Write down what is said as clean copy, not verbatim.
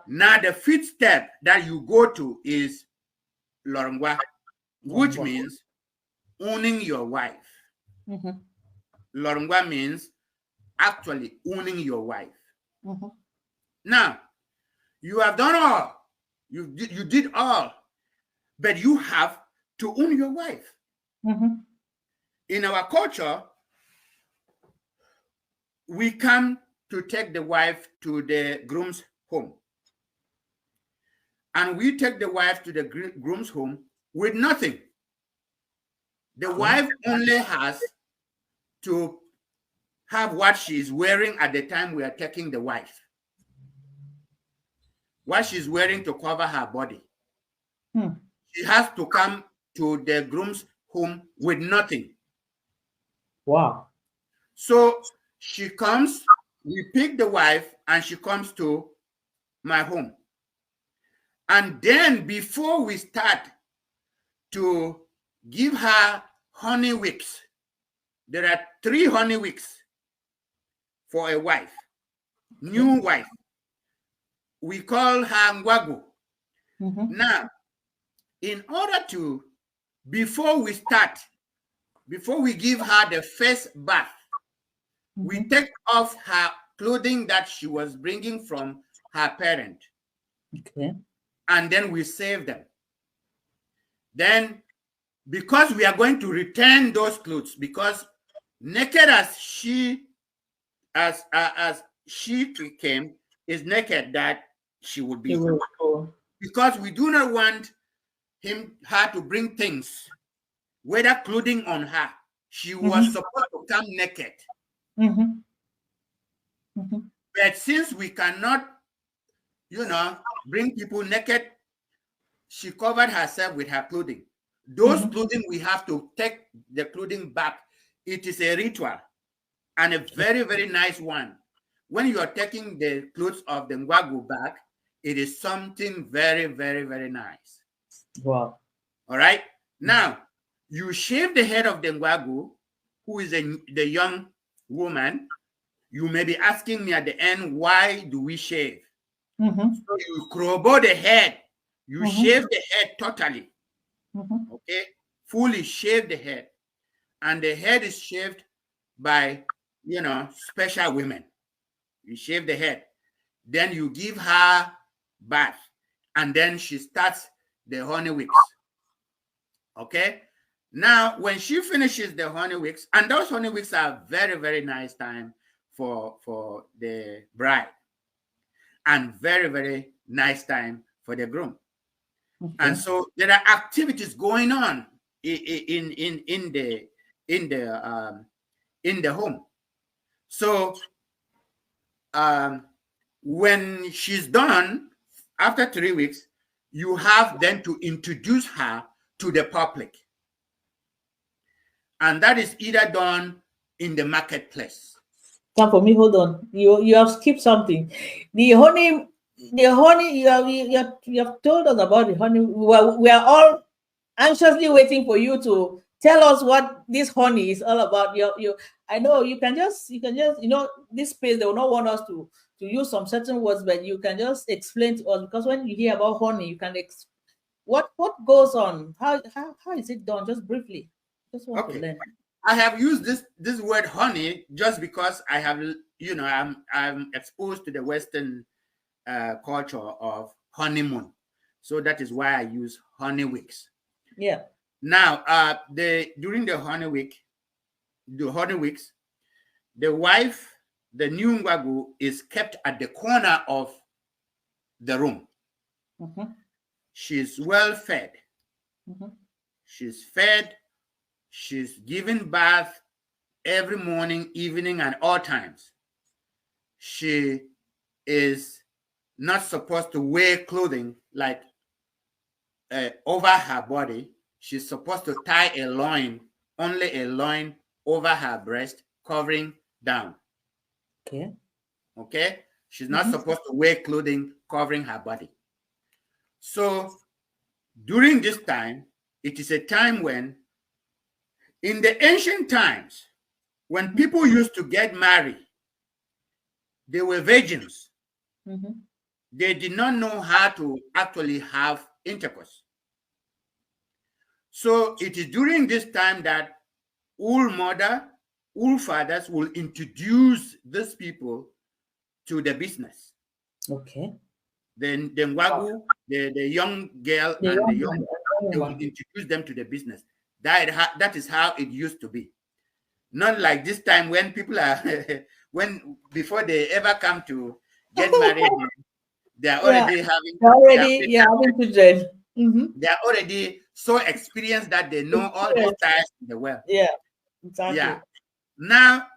Now the fifth step that you go to is Lorngwa, which means owning your wife. Lorngwa means actually owning your wife. Now, you have done all. You did all. But you have to own your wife. In our culture, we come to take the wife to the groom's home. And we take the wife to the groom's home with nothing. The wife only has to have what she is wearing at the time we are taking the wife. What she's wearing to cover her body. She has to come to the groom's home with nothing. Wow. So she comes, we pick the wife, and she comes to my home. And then before we start to give her honey wicks, there are 3 honey wicks for a wife, new wife. We call her Ngwagu. Now, in order to, before we give her the first bath, we take off her clothing that she was bringing from her parent. And then we save them. Then, because we are going to return those clothes, because naked as she came, is naked that she will be. Because we do not want her to bring things, whether clothing on her. She was supposed to come naked. But since we cannot, bring people naked, she covered herself with her clothing. Those clothing, we have to take the clothing back. It is a ritual and a very, very nice one. When you are taking the clothes of the Ngwagu back, it is something very, very, very nice. Wow. All right. Now, you shave the head of the Ngwagu, who is the young woman. You may be asking me at the end, why do we shave? So you crowbar the head. You shave the head totally. Okay? Fully shave the head. And the head is shaved by, special women. You shave the head. Then you give her bath. And then she starts the honey wicks. Okay? Now, when she finishes the honey wicks, and those honey wicks are very, very nice time for the bride. And very, very nice time for the groom. And so there are activities going on in the home. So when she's done, after 3 weeks, you have then to introduce her to the public. And that is either done in the marketplace. Now for me, hold on. You have skipped something. The honey you have told us about the honey. We are all anxiously waiting for you to tell us what this honey is all about. I know you can just this space they will not want us to use some certain words, but you can just explain to us, because when you hear about honey, you can what goes on, how is it done, just briefly. Just want to learn. I have used this word honey just because I have, I'm exposed to the Western culture of honeymoon. So that is why I use honey wicks. Yeah. Now, during the honey weeks, the wife, the new Ngwagu, is kept at the corner of the room. She's well fed. She's fed. She's given bath every morning, evening, and all times. She is not supposed to wear clothing like over her body. She's supposed to tie a loin, only a loin over her breast, covering down. Okay? She's not supposed to wear clothing covering her body. So during this time, it is a time when, in the ancient times, when people used to get married, they were virgins. they did not know how to actually have intercourse. So it is during this time that all fathers will introduce these people to the business. Okay. Then the Ngwagu, the young girl and the young they will introduce them to the business. That is how it used to be. Not like this time when people are before they ever come to get married, they are already having children. They are already so experienced that they know all the styles in the world. Yeah, exactly. Yeah. Now